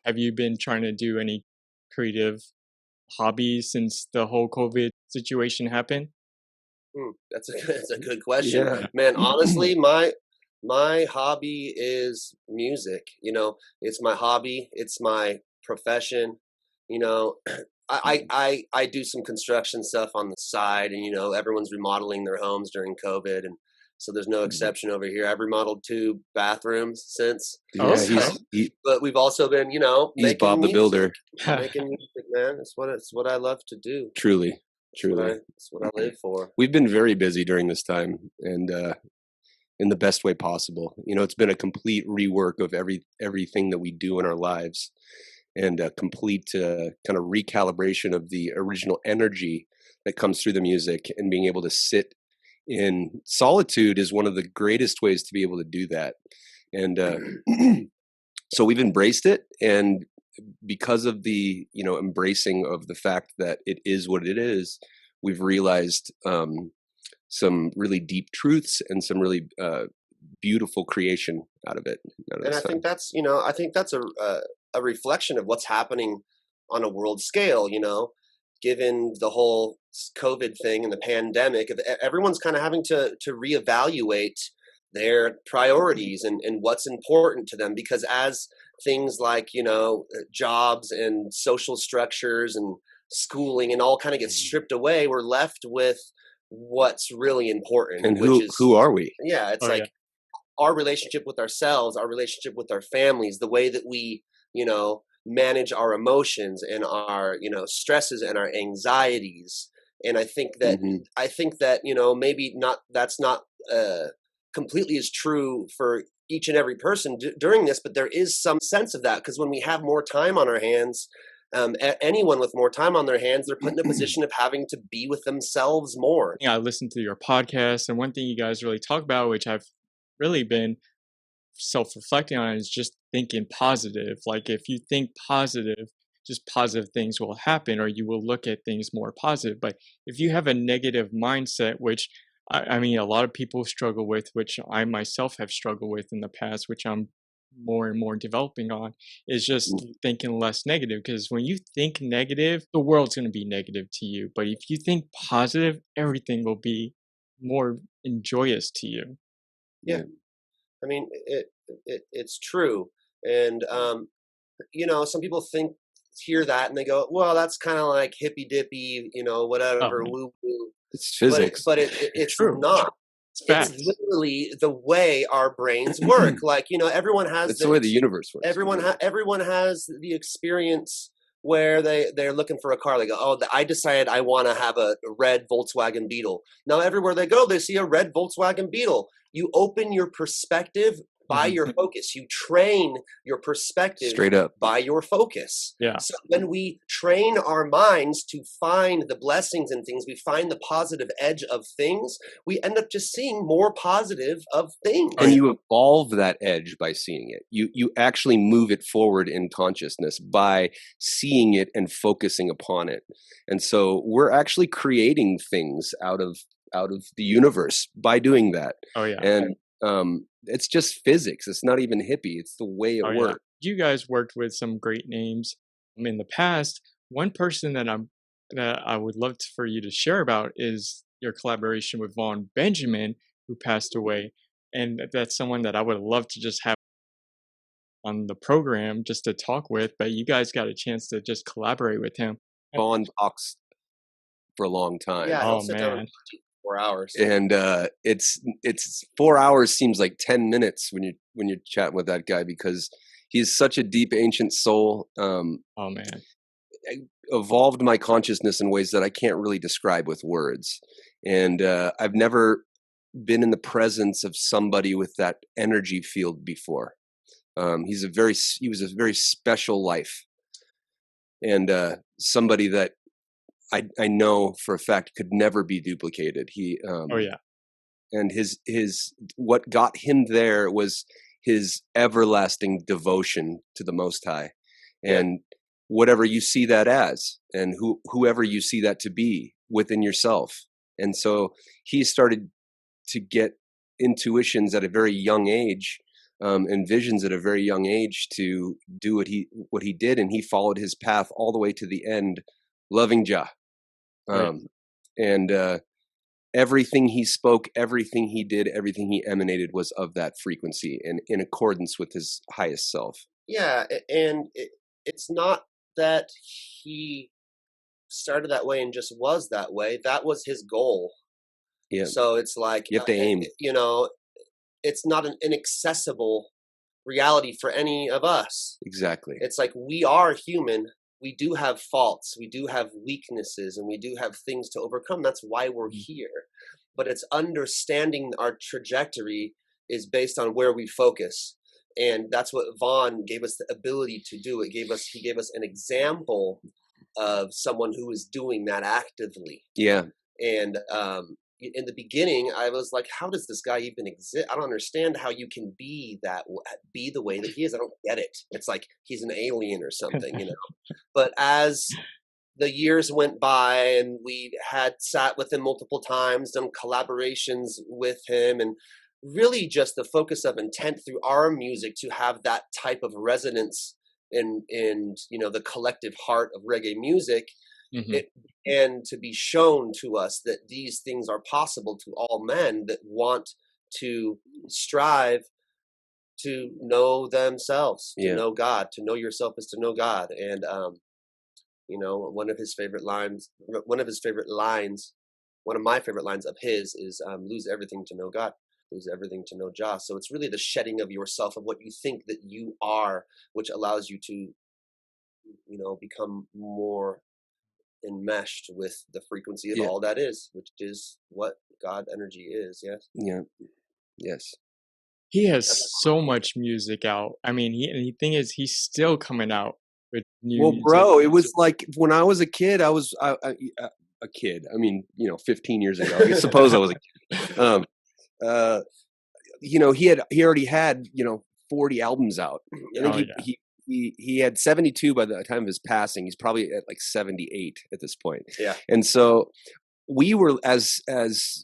Have you been trying to do any creative hobbies since the whole COVID situation happened? That's a good question, Yeah. man. Honestly, my hobby is music. You know, it's my hobby. It's my profession. You know, I do some construction stuff on the side, and you know, everyone's remodeling their homes during COVID, and so there's no exception over here. I've remodeled 2 bathrooms since. Oh, Yeah, okay. But we've also been, you know, he's making Bob the music, Builder. making music, man. It's what I love to do. Truly, truly. It's what I live for. We've been very busy during this time, and in the best way possible. You know, it's been a complete rework of everything that we do in our lives, and a complete kind of recalibration of the original energy that comes through the music. And being able to sit in solitude is one of the greatest ways to be able to do that. And so we've embraced it, and because of the embracing of the fact that it is what it is, we've realized some really deep truths and some really beautiful creation out of it. And I think that's, you know, I think that's a reflection of what's happening on a world scale, you know, given the whole COVID thing and the pandemic. Everyone's kind of having to reevaluate their priorities and what's important to them, because as things like, you know, jobs and social structures and schooling and all kind of get stripped away, we're left with what's really important. And which is, who are we? yeah, it's Oh, like yeah. our relationship with ourselves, our relationship with our families, the way that we, you know, manage our emotions and our, you know, stresses and our anxieties. And I think that, you know, maybe not, that's not completely as true for each and every person during this, but there is some sense of that, because when we have more time on our hands, anyone with more time on their hands, they're put in a position of having to be with themselves more. Yeah, I listened to your podcast, and one thing you guys really talk about, which I've really been self-reflecting on, is just thinking positive. Like, if you think positive, just positive things will happen, or you will look at things more positive. But if you have a negative mindset, which I mean, a lot of people struggle with, which I myself have struggled with in the past, which I'm more and more developing on, is just thinking less negative. Because when you think negative, the world's going to be negative to you. But if you think positive, everything will be more enjoyous to you. Yeah. I mean, it's true. And, you know, some people hear that and they go, well, that's kind of like hippy dippy, you know, whatever, Oh, woo woo. It's physics. But it's true. not. It's It's facts. literally the way our brains work. Like, you know, everyone has It's the way the universe works. everyone has the experience where they're looking for a car. They go, oh, I decided I want to have a red Volkswagen Beetle. Now everywhere they go, they see a red Volkswagen Beetle. You open your perspective by your focus. You train your perspective Straight up by your focus. Yeah. So when we train our minds to find the blessings in things, we find the positive edge of things, we end up just seeing more positive of things. And you evolve that edge by seeing it. You actually move it forward in consciousness by seeing it and focusing upon it. And so we're actually creating things out of the universe by doing that. Oh, yeah. And it's just physics. It's not even hippie. It's the way it works. Yeah. You guys worked with some great names in the past. One person that I would love for you to share about is your collaboration with Vaughn Benjamin, who passed away. And that's someone that I would love to just have on the program just to talk with, but you guys got a chance to just collaborate with him. Vaughn talks for a long time. Yeah, Oh, he'll sit down man. 4 hours. And it's 4 hours seems like 10 minutes when you're chatting with that guy, because he's such a deep ancient soul. Oh, man. Evolved my consciousness in ways that I can't really describe with words. And I've never been in the presence of somebody with that energy field before. He was a very special life, and somebody that I know for a fact could never be duplicated. Oh, yeah. And his what got him there was his everlasting devotion to the Most High, and whatever you see that as, and whoever you see that to be within yourself. And so he started to get intuitions at a very young age and visions at a very young age to do what he did, and he followed his path all the way to the end, loving Jah. Right. And everything he spoke, everything he did, everything he emanated was of that frequency and in accordance with his highest self. Yeah, and it's not that he started that way and just was that way. That was his goal. Yeah. So it's like, You have to aim. you know, it's not an inaccessible reality for any of us. Exactly. It's like, we are human. We do have faults. We do have weaknesses, and we do have things to overcome. That's why we're here. But it's understanding our trajectory is based on where we focus. And that's what Vaughn gave us the ability to do. He gave us an example of someone who is doing that actively. Yeah. And in the beginning, I was like, how does this guy even exist? I don't understand how you can be the way that he is. I don't get it. It's like he's an alien or something, you know. But as the years went by and we had sat with him multiple times, done collaborations with him, and really just the focus of intent through our music to have that type of resonance in you know, the collective heart of reggae music. And to be shown to us that these things are possible to all men that want to strive to know themselves, to know God. To know yourself is to know God. And you know, one of my favorite lines of his is lose everything to know God, lose everything to know Jah. So it's really the shedding of yourself, of what you think that you are, which allows you to, you know, become more enmeshed with the frequency of all that is, which is what God energy is. Yes. Yeah. Yes. He has so much music out. I mean, the thing is, he's still coming out with new music. Bro, it was like when I was a kid, I was a kid. I mean, you know, 15 years ago. I suppose I was a kid. You know, he already had, you know, 40 albums out. I think he had 72 by the time of his passing. He's probably at like 78 at this point. Yeah. And so we were, as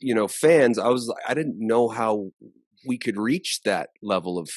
you know, fans, I didn't know how we could reach that level of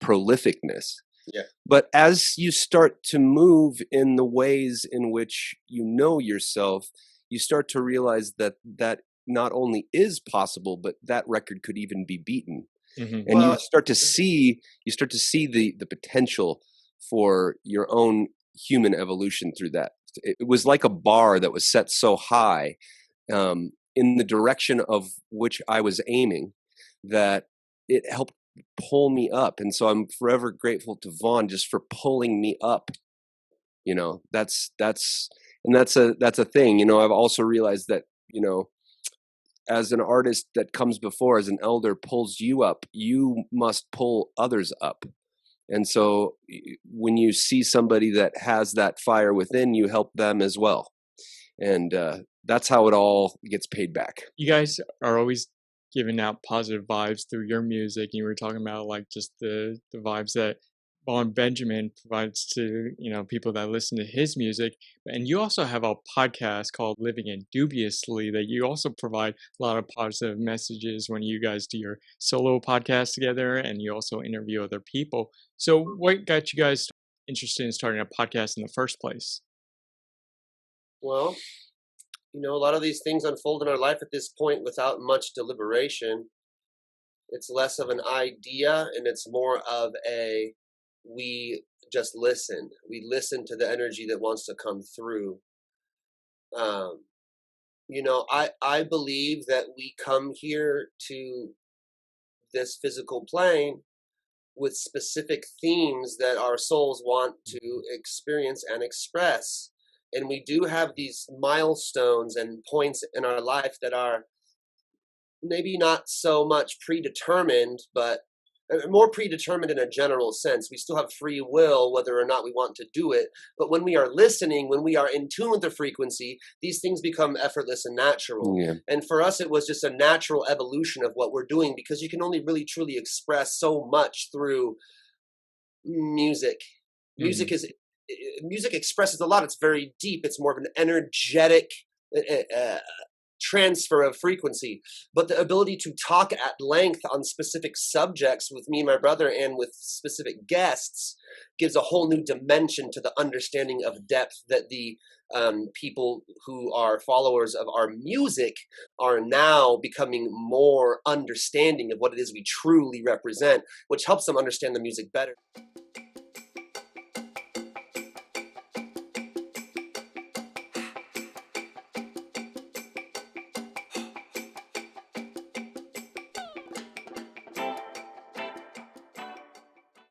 prolificness. Yeah. But as you start to move in the ways in which you know yourself, you start to realize that not only is possible, but that record could even be beaten. And you start to see the potential for your own human evolution through that. It was like a bar that was set so high in the direction of which I was aiming that it helped pull me up. And so I'm forever grateful to Vaughn just for pulling me up. You know, that's a thing. You know, I've also realized that, you know, as an artist that comes before, as an elder pulls you up, you must pull others up. And so when you see somebody that has that fire within, you help them as well. And that's how it all gets paid back. You guys are always giving out positive vibes through your music. You were talking about like just the vibes that Vaughn Benjamin provides to, you know, people that listen to his music. And you also have a podcast called Living Indubiously that you also provide a lot of positive messages when you guys do your solo podcast together, and you also interview other people. So what got you guys interested in starting a podcast in the first place? Well, you know, a lot of these things unfold in our life at this point without much deliberation. It's less of an idea and it's more of we just listen. We listen to the energy that wants to come through. You know, I believe that we come here to this physical plane with specific themes that our souls want to experience and express. And we do have these milestones and points in our life that are maybe not so much predetermined, but more predetermined in a general sense. We still have free will, whether or not we want to do it. But when we are listening, when we are in tune with the frequency, these things become effortless and natural. Yeah. And for us, it was just a natural evolution of what we're doing, because you can only really truly express so much through music. Music expresses a lot. It's very deep. It's more of an energetic transfer of frequency, but the ability to talk at length on specific subjects with me and my brother and with specific guests gives a whole new dimension to the understanding of depth that the people who are followers of our music are now becoming more understanding of what it is we truly represent, which helps them understand the music better.